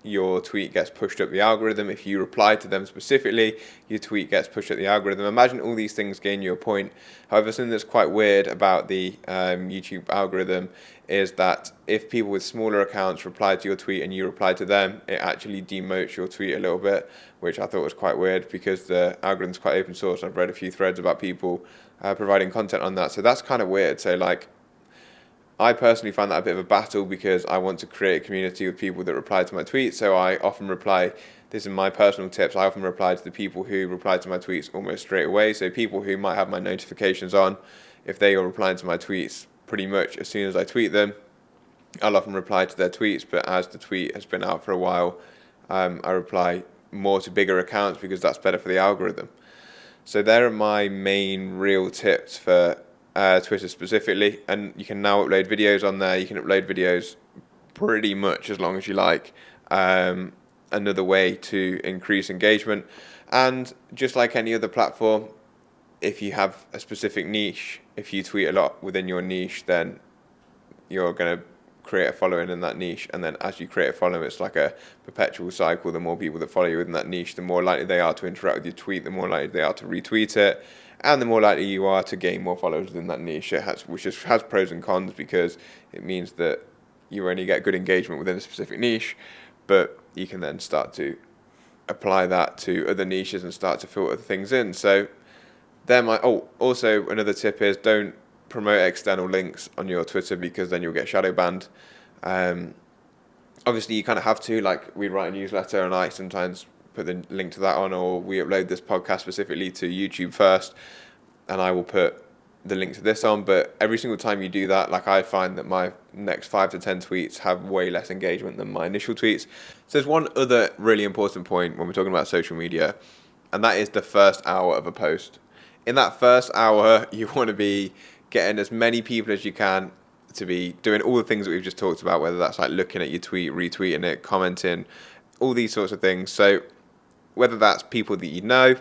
gets pushed up the algorithm. If you reply to them specifically, your tweet gets pushed up the algorithm. Imagine all these things gain you a point. However, something that's quite weird about the YouTube algorithm is that if people with smaller accounts reply to your tweet and you reply to them, it actually demotes your tweet a little bit, which I thought was quite weird because the algorithm's quite open source. I've read a few threads about people providing content on that, so that's kind of weird. So like, I personally find that a bit of a battle because I want to create a community with people that reply to my tweets. So I often reply, this is my personal tips, I often reply to the people who reply to my tweets almost straight away. So people who might have my notifications on, if they are replying to my tweets pretty much as soon as I tweet them, I'll often reply to their tweets. But as the tweet has been out for a while, I reply more to bigger accounts because that's better for the algorithm. So there are my main real tips for Twitter specifically, and you can now upload videos on there. You can upload videos pretty much as long as you like. Another way to increase engagement, and just like any other platform, if you have a specific niche, if you tweet a lot within your niche, then you're going to create a following in that niche, and then as you create a following, it's like a perpetual cycle. The more people that follow you within that niche, the more likely they are to interact with your tweet, the more likely they are to retweet it, and the more likely you are to gain more followers within that niche. Which has pros and cons, because it means that you only get good engagement within a specific niche, but you can then start to apply that to other niches and start to filter things in. So also another tip is don't promote external links on your Twitter, because then you'll get shadow banned. Obviously you kind of have to, like we write a newsletter and I sometimes put the link to that on, or we upload this podcast specifically to YouTube first and I will put the link to this on. But every single time you do that, like I find that my next 5 to 10 tweets have way less engagement than my initial tweets. So there's one other really important point when we're talking about social media, and that is the first hour of a post. In that first hour, you want to be getting as many people as you can to be doing all the things that we've just talked about, whether that's like looking at your tweet, retweeting it, commenting, all these sorts of things. So whether that's people that you know,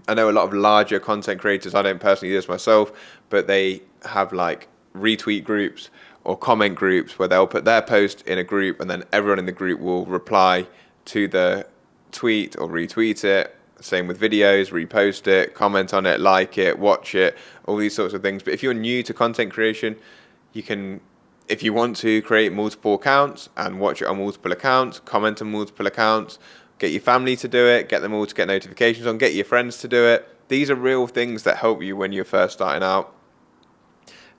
I know a lot of larger content creators, I don't personally do this myself, but they have like retweet groups or comment groups where they'll put their post in a group and then everyone in the group will reply to the tweet or retweet it. Same with videos, repost it, comment on it, like it, watch it, all these sorts of things. But if you're new to content creation, you can, if you want to, create multiple accounts and watch it on multiple accounts, comment on multiple accounts, get your family to do it, get them all to get notifications on, get your friends to do it. These are real things that help you when you're first starting out.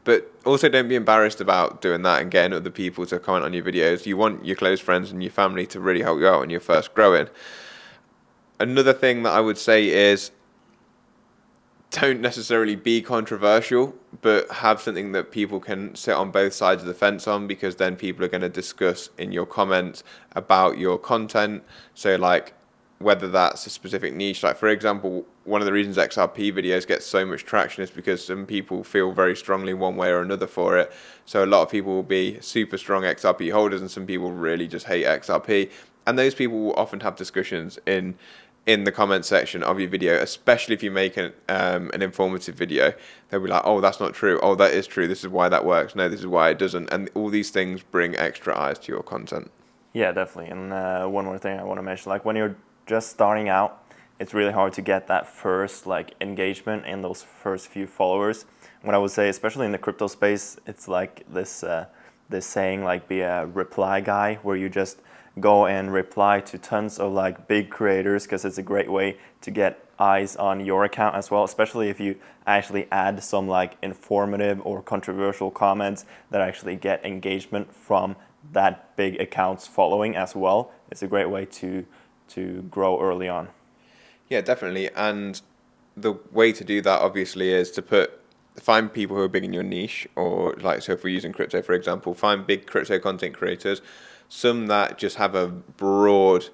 But also don't be embarrassed about doing that and getting other people to comment on your videos. You want your close friends and your family to really help you out when you're first growing. Another thing that I would say is don't necessarily be controversial, but have something that people can sit on both sides of the fence on, because then people are going to discuss in your comments about your content. So like whether that's a specific niche, like for example, one of the reasons XRP videos get so much traction is because some people feel very strongly one way or another for it. So a lot of people will be super strong XRP holders and some people really just hate XRP. And those people will often have discussions in the comment section of your video, especially if you make an informative video. They'll be like, oh, that's not true. Oh, that is true. This is why that works. No, this is why it doesn't. And all these things bring extra eyes to your content. Yeah, definitely. And one more thing I want to mention, like when you're just starting out, it's really hard to get that first like engagement and those first few followers. What I would say, especially in the crypto space, it's like this saying, like be a reply guy, where you just go and reply to tons of like big creators, because it's a great way to get eyes on your account as well, especially if you actually add some like informative or controversial comments that actually get engagement from that big account's following as well. It's a great way to grow early on. Yeah, definitely. And the way to do that obviously is to find people who are big in your niche, or like, so if we're using crypto, for example, find big crypto content creators, some that just have a broad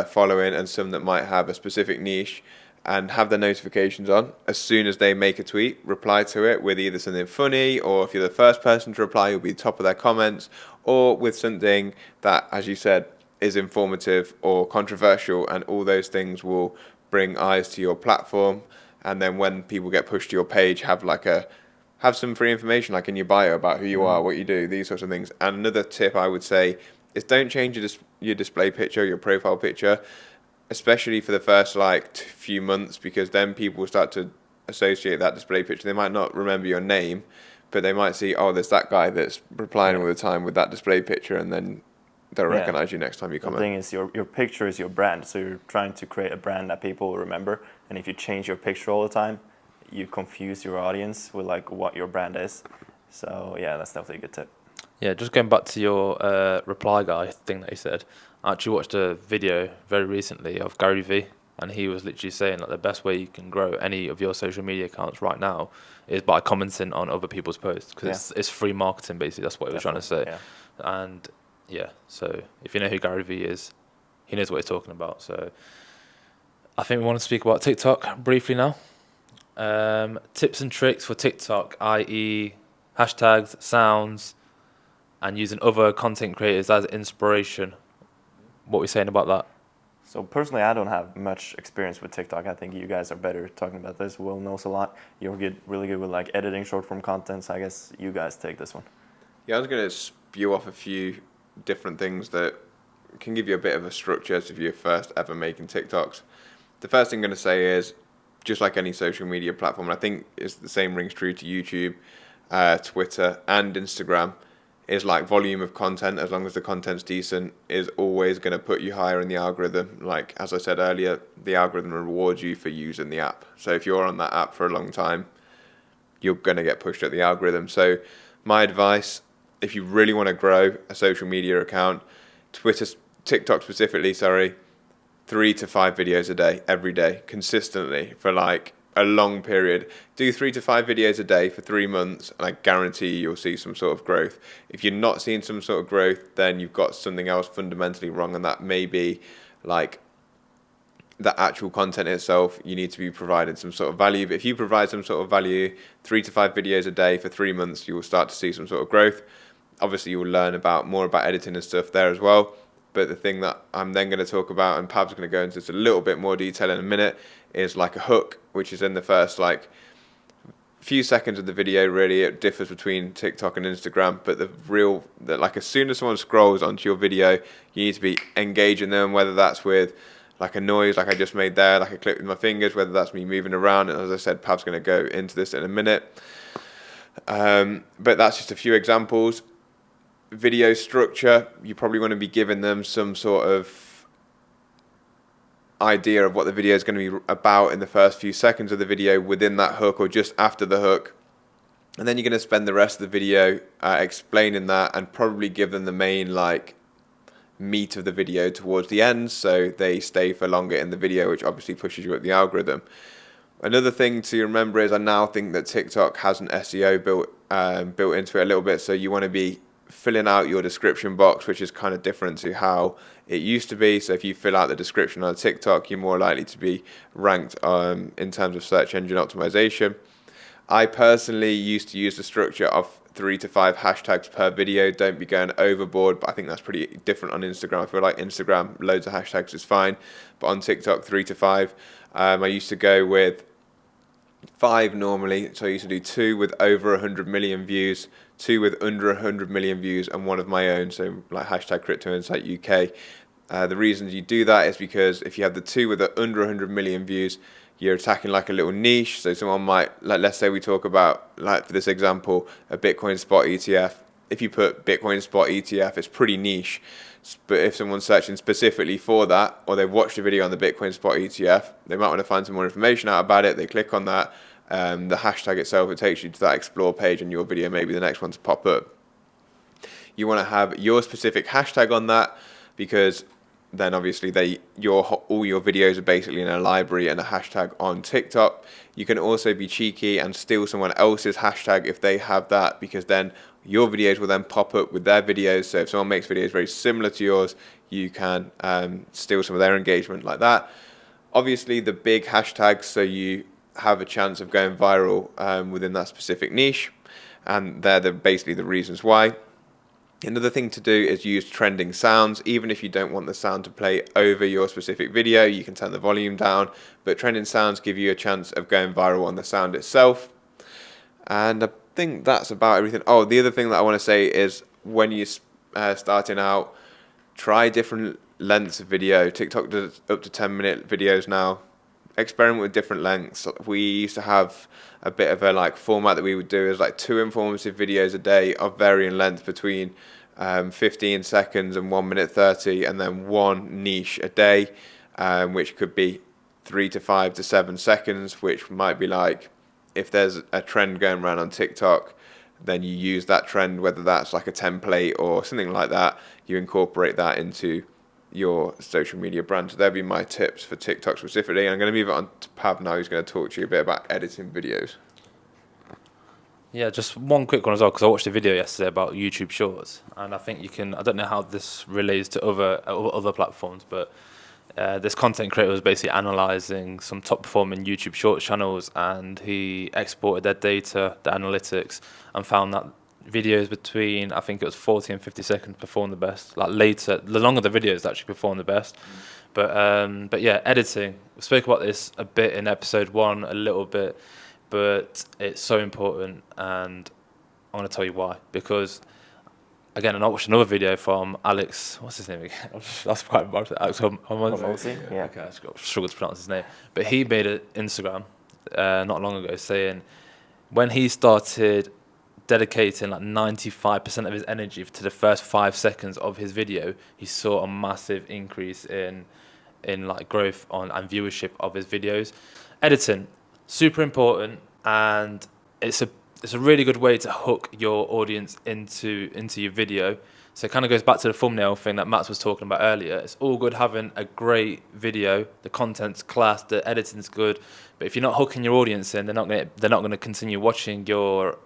following, and some that might have a specific niche, and have their notifications on. As soon as they make a tweet, reply to it with either something funny, or if you're the first person to reply, you'll be top of their comments, or with something that, as you said, is informative or controversial, and all those things will bring eyes to your platform. And then when people get pushed to your page, have some free information like in your bio about who you are, what you do, these sorts of things. And another tip I would say is don't change your display picture, your profile picture, especially for the first few months, because then people will start to associate that display picture. They might not remember your name, but they might see, oh, there's that guy that's replying all the time with that display picture, and then they'll recognize you next time you comment. The thing is, your picture is your brand, so you're trying to create a brand that people will remember. And if you change your picture all the time, you confuse your audience with what your brand is. So yeah, that's definitely a good tip. Yeah, just going back to your reply guy thing that you said, I actually watched a video very recently of Gary Vee, and he was literally saying that the best way you can grow any of your social media accounts right now is by commenting on other people's posts, because it's free marketing, basically. That's what he was trying to say. Yeah. And yeah, so if you know who Gary Vee is, he knows what he's talking about. So I think we want to speak about TikTok briefly now. Tips and tricks for TikTok, i.e. hashtags, sounds, and using other content creators as inspiration. What are we saying about that? So personally, I don't have much experience with TikTok. I think you guys are better talking about this. Will knows a lot. You're really good with editing short form content. So I guess you guys take this one. Yeah, I was going to spew off a few different things that can give you a bit of a structure if you're first ever making TikToks. The first thing I'm going to say is, just like any social media platform, and I think it's the same rings true to YouTube, Twitter, and Instagram, is volume of content. As long as the content's decent, is always going to put you higher in the algorithm. As I said earlier, the algorithm rewards you for using the app. So if you're on that app for a long time, you're going to get pushed at the algorithm. So my advice, if you really want to grow a social media account, TikTok specifically, 3 to 5 videos a day, every day, consistently for a long period. Do 3 to 5 videos a day for 3 months, and I guarantee you'll see some sort of growth. If you're not seeing some sort of growth, then you've got something else fundamentally wrong, and that may be the actual content itself. You need to be providing some sort of value. But if you provide some sort of value, 3 to 5 videos a day for 3 months, you will start to see some sort of growth. Obviously, you'll learn more about editing and stuff there as well. But the thing that I'm then going to talk about, and Pab's going to go into this a little bit more detail in a minute, is a hook, which is in the first few seconds of the video. Really, it differs between TikTok and Instagram, but as soon as someone scrolls onto your video, you need to be engaging them, whether that's with a noise like I just made there, a click with my fingers, whether that's me moving around. And as I said, Pab's going to go into this in a minute. But that's just a few examples. Video structure, you probably want to be giving them some sort of idea of what the video is going to be about in the first few seconds of the video within that hook, or just after the hook. And then you're going to spend the rest of the video explaining that, and probably give them the main meat of the video towards the end, so they stay for longer in the video, which obviously pushes you up the algorithm. Another thing to remember is, I now think that TikTok has an SEO built into it a little bit, so you want to be filling out your description box, which is kind of different to how it used to be. So if you fill out the description on TikTok, you're more likely to be ranked in terms of search engine optimization. I personally used to use the structure of 3 to 5 hashtags per video. Don't be going overboard, but I think that's pretty different on Instagram. I feel like Instagram, loads of hashtags is fine, but on TikTok, 3 to 5. I used to go with 5 normally, so I used to do 2 with over 100 million views, 2 with under 100 million views, and 1 of my own, so hashtag Crypto Insight UK. The reasons you do that is because if you have the 2 with under 100 million views, you're attacking a little niche. So someone might, let's say we talk about, for this example, a Bitcoin spot ETF. If you put Bitcoin spot ETF, it's pretty niche. But if someone's searching specifically for that, or they've watched a video on the Bitcoin spot ETF, they might want to find some more information out about it. They click on that, the hashtag itself, it takes you to that explore page, and your video may be the next one to pop up. You want to have your specific hashtag on that, because then obviously all your videos are basically in a library and a hashtag on TikTok. You can also be cheeky and steal someone else's hashtag if they have that, because then your videos will then pop up with their videos. So if someone makes videos very similar to yours, you can steal some of their engagement like that. Obviously, the big hashtags, so you have a chance of going viral within that specific niche, and they're basically the reasons why. Another thing to do is use trending sounds. Even if you don't want the sound to play over your specific video, you can turn the volume down, but trending sounds give you a chance of going viral on the sound itself. And I think that's about everything. Oh, the other thing that I want to say is when you're starting out, try different lengths of video. TikTok does up to 10-minute videos now. Experiment with different lengths. We used to have a bit of a format that we would do is 2 informative videos a day of varying length between 15 seconds and 1 minute 30, and then one niche a day, which could be 3 to 5 to 7 seconds, which might be if there's a trend going around on TikTok, then you use that trend, whether that's like a template or something like that, you incorporate that into your social media brand. So there'll be my tips for TikTok specifically. I'm going to move it on to Pav now, who's going to talk to you a bit about editing videos. Yeah, just one quick one as well, because I watched a video yesterday about YouTube Shorts, and I think you can, I don't know how this relates to other platforms, but this content creator was basically analysing some top performing YouTube Shorts channels, and he exported their data, the analytics, and found that videos between, I think it was 40 and 50 seconds perform the best. Later, the longer the videos actually perform the best. But yeah, editing. We spoke about this a bit in episode 1, a little bit, but it's so important, and I want to tell you why. Because again, I watched another video from Alex. What's his name again? That's quite embarrassing. Alex Hormozy? Yeah. Okay, I struggle to pronounce his name. But he made an Instagram not long ago saying when he started dedicating 95% of his energy to the first 5 seconds of his video, he saw a massive increase in growth on and viewership of his videos. Editing, super important, and it's a really good way to hook your audience into your video. So it kind of goes back to the thumbnail thing that Matt was talking about earlier. It's all good having a great video, the content's class, the editing's good, but if you're not hooking your audience in, they're not going to continue watching your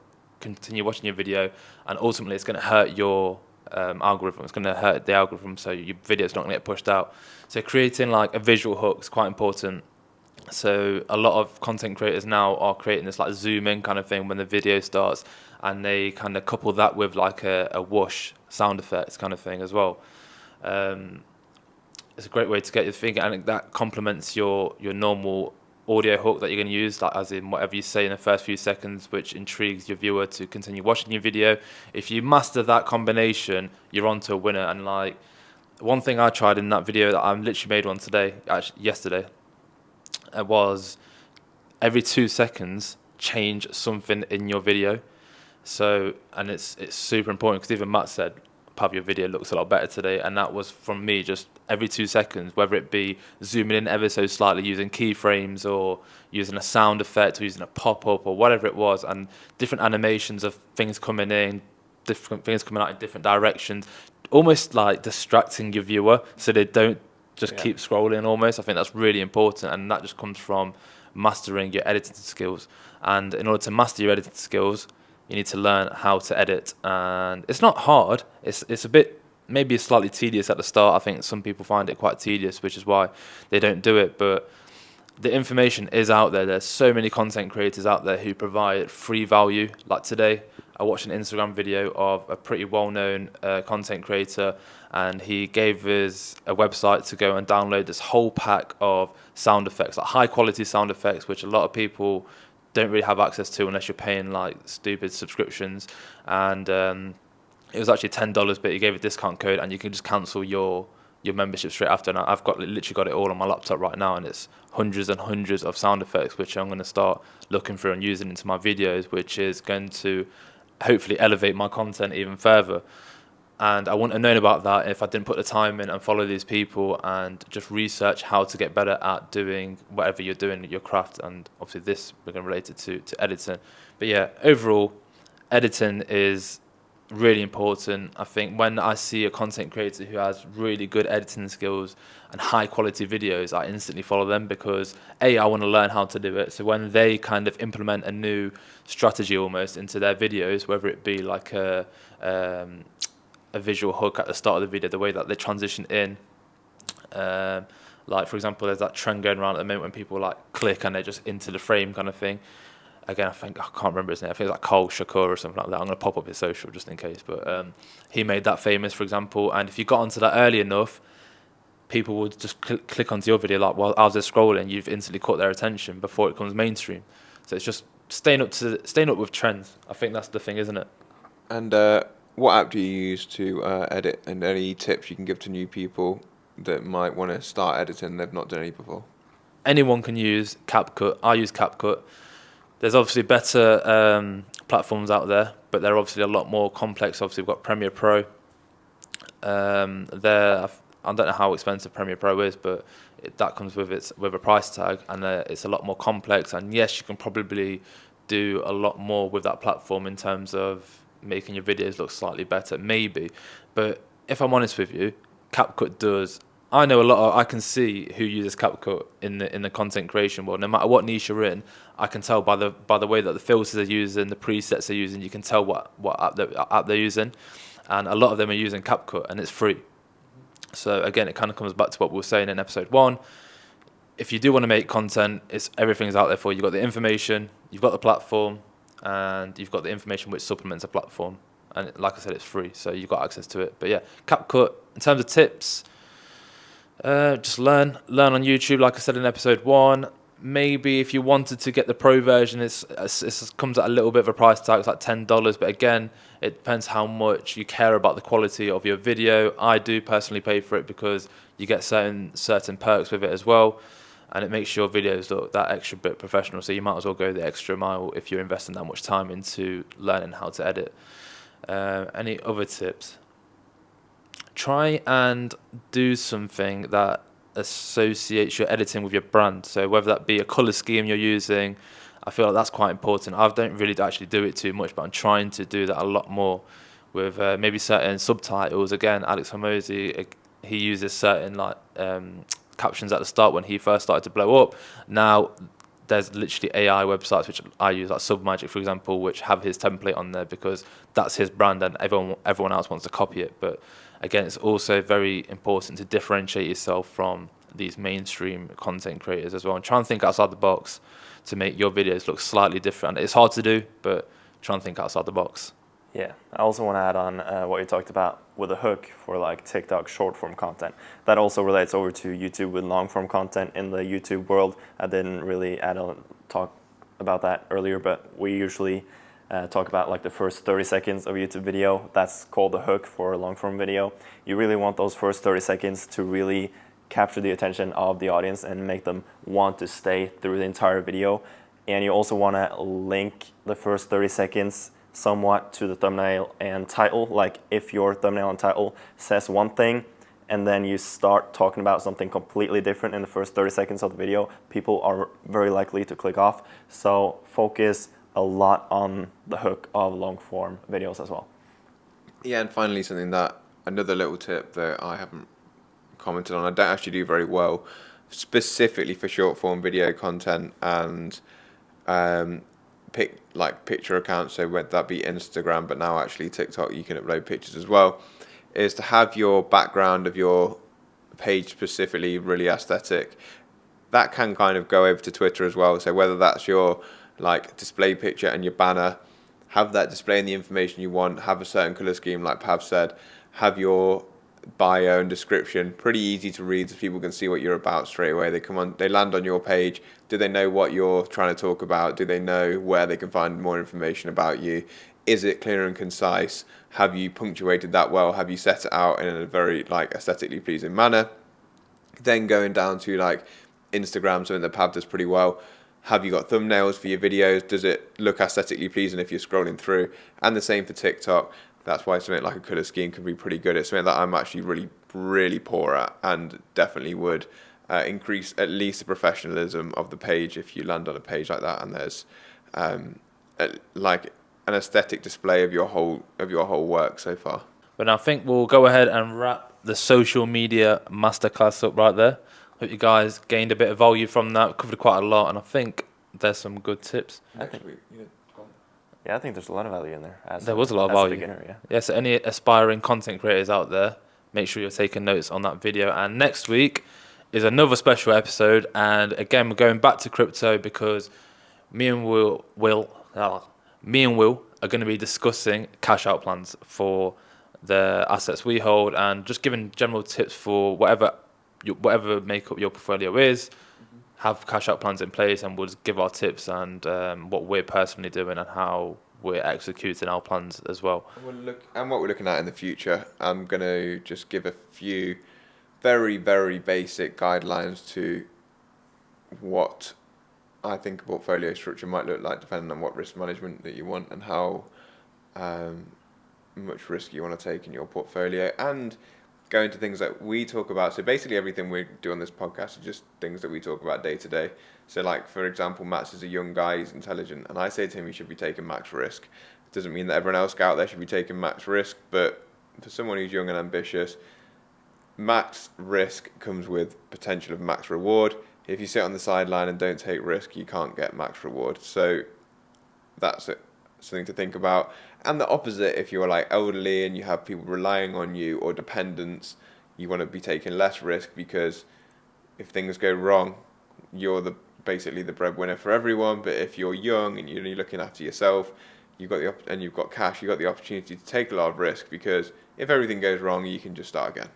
video, and ultimately it's going to hurt your algorithm. It's going to hurt the algorithm, so your video's not going to get pushed out. So creating a visual hook is quite important. So a lot of content creators now are creating this zoom in kind of thing when the video starts, and they kind of couple that with a whoosh sound effects kind of thing as well. It's a great way to get your thing, and that complements your normal audio hook that you're going to use, as in whatever you say in the first few seconds, which intrigues your viewer to continue watching your video. If you master that combination, you're on to a winner. And one thing I tried in that video that I literally made one yesterday, was every 2 seconds change something in your video. So, and it's super important, because even Matt said, Pav, your video looks a lot better today, and that was from me just every 2 seconds, whether it be zooming in ever so slightly using keyframes, or using a sound effect, or using a pop-up, or whatever it was, and different animations of things coming in, different things coming out in different directions, almost distracting your viewer so they don't just keep scrolling almost. I think that's really important, and that just comes from mastering your editing skills. And in order to master your editing skills, you need to learn how to edit, and it's not hard. It's a bit, maybe slightly tedious at the start. I think some people find it quite tedious, which is why they don't do it. But the information is out there. There's so many content creators out there who provide free value. Like today, I watched an Instagram video of a pretty well-known content creator, and he gave us a website to go and download this whole pack of sound effects, high-quality sound effects, which a lot of people don't really have access to unless you're paying stupid subscriptions. And it was actually $10, but he gave a discount code, and you can just cancel your membership straight after. And I've literally got it all on my laptop right now, and it's hundreds and hundreds of sound effects, which I'm going to start looking through and using into my videos, which is going to hopefully elevate my content even further. And I wouldn't have known about that if I didn't put the time in and follow these people and just research how to get better at doing whatever you're doing at your craft. And obviously this, we're going to relate it to editing. But yeah, overall, editing is really important. I think when I see a content creator who has really good editing skills and high quality videos, I instantly follow them because I want to learn how to do it. So when they kind of implement a new strategy almost into their videos, whether it be like a visual hook at the start of the video, the way that they transition in, like for example, there's that trend going around at the moment when people like click and they're just into the frame kind of thing. Again, I can't remember his name. I think it's like Cole Shakur or something like that. I'm going to pop up his social just in case. But he made that famous, for example. And if you got onto that early enough, people would just click onto your video like, well, as they're scrolling, you've instantly caught their attention before it becomes mainstream. So it's just staying up with trends. I think that's the thing, isn't it? And what app do you use to edit? And any tips you can give to new people that might want to start editing, they've not done any before? Anyone can use CapCut. I use CapCut. There's obviously better platforms out there, but they're obviously a lot more complex. Obviously, we've got Premiere Pro. I don't know how expensive Premiere Pro is, but that comes with a price tag, and it's a lot more complex. And yes, you can probably do a lot more with that platform in terms of making your videos look slightly better, maybe. But if I'm honest with you, CapCut does. I know I can see who uses CapCut in the content creation world. No matter what niche you're in, I can tell by the way that the filters are using, the presets are using. You can tell what app they're using, and a lot of them are using CapCut, and it's free. So again, it kind of comes back to what we were saying in episode 1. If you do want to make content, everything's out there for you. You've got the information, you've got the platform, and you've got the information which supplements a platform. And like I said, it's free, so you've got access to it. But yeah, CapCut, in terms of tips, just learn on YouTube, like I said in episode 1. Maybe if you wanted to get the pro version, it comes at a little bit of a price tag. It's like $10, but again, it depends how much you care about the quality of your video. I do personally pay for it because you get certain perks with it as well, and it makes your videos look that extra bit professional. So you might as well go the extra mile if you're investing that much time into learning how to edit. Any other tips? Try and do something that associates your editing with your brand. So whether that be a color scheme you're using, I feel like that's quite important. I don't really actually do it too much, but I'm trying to do that a lot more with maybe certain subtitles. Again, Alex Hormozy, he uses certain captions at the start when he first started to blow up. Now there's literally AI websites which I use, like Submagic, for example, which have his template on there because that's his brand and everyone else wants to copy it. But again, it's also very important to differentiate yourself from these mainstream content creators as well, and try and think outside the box to make your videos look slightly different. It's hard to do, but try and think outside the box. Yeah, I also want to add on what you talked about with a hook for like TikTok short form content. That also relates over to YouTube with long form content in the YouTube world. I didn't really talk about that earlier, but we usually talk about like the first 30 seconds of a YouTube video. That's called the hook for a long form video. You really want those first 30 seconds to really capture the attention of the audience and make them want to stay through the entire video. And you also want to link the first 30 seconds somewhat to the thumbnail and title. Like if your thumbnail and title says one thing and then you start talking about something completely different in the first 30 seconds of the video, people are very likely to click off. So focus a lot on the hook of long form videos as well. Yeah, and finally another little tip that I haven't commented on, I don't actually do very well, specifically for short form video content and picture accounts, so whether that be Instagram, but now actually TikTok, you can upload pictures as well, is to have your background of your page specifically really aesthetic. That can kind of go over to Twitter as well, so whether that's your display picture and your banner, have that displaying the information you want, have a certain color scheme like Pav said, have your bio and description pretty easy to read so people can see what you're about straight away. They land on your page. Do they know what you're trying to talk about? Do they know where they can find more information about you? Is it clear and concise? Have you punctuated that well? Have you set it out in a very aesthetically pleasing manner? Then going down to Instagram, something that Pav does pretty well. Have you got thumbnails for your videos? Does it look aesthetically pleasing if you're scrolling through? And the same for TikTok. That's why something like a colour scheme can be pretty good. It's something that I'm actually really, really poor at, and definitely would increase at least the professionalism of the page if you land on a page like that and there's an aesthetic display of your whole work so far. But I think we'll go ahead and wrap the social media masterclass up right there. Hope you guys gained a bit of value from that. We covered quite a lot, and I think there's some good tips. Yeah, I think there's a lot of value in there. There was a lot of value. Beginner, yeah. Yeah, so any aspiring content creators out there, make sure you're taking notes on that video. And next week is another special episode. And again, we're going back to crypto because me and Will are going to be discussing cash out plans for the assets we hold and just giving general tips for whatever makeup your portfolio is. Have cash out plans in place, and we'll just give our tips and what we're personally doing and how we're executing our plans as well. And what we're looking at in the future. I'm going to just give a few very, very basic guidelines to what I think a portfolio structure might look like, depending on what risk management that you want and how much risk you want to take in your portfolio, and go into things that we talk about. So basically everything we do on this podcast is just things that we talk about day to day. So like, for example, Max is a young guy, he's intelligent, and I say to him he should be taking max risk. It doesn't mean that everyone else out there should be taking max risk, but for someone who's young and ambitious, max risk comes with potential of max reward. If you sit on the sideline and don't take risk, you can't get max reward. So that's it. Something to think about. And the opposite, if you're like elderly and you have people relying on you or dependents, you want to be taking less risk, because if things go wrong, you're basically the breadwinner for everyone. But if you're young and you're only looking after yourself, you've got cash, you've got the opportunity to take a lot of risk, because if everything goes wrong, you can just start again.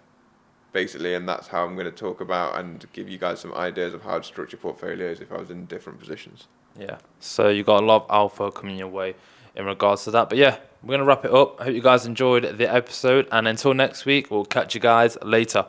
Basically, and that's how I'm going to talk about and give you guys some ideas of how to structure portfolios if I was in different positions. Yeah, so you got a lot of alpha coming your way in regards to that. But yeah, we're going to wrap it up. I hope you guys enjoyed the episode, and until next week, we'll catch you guys later.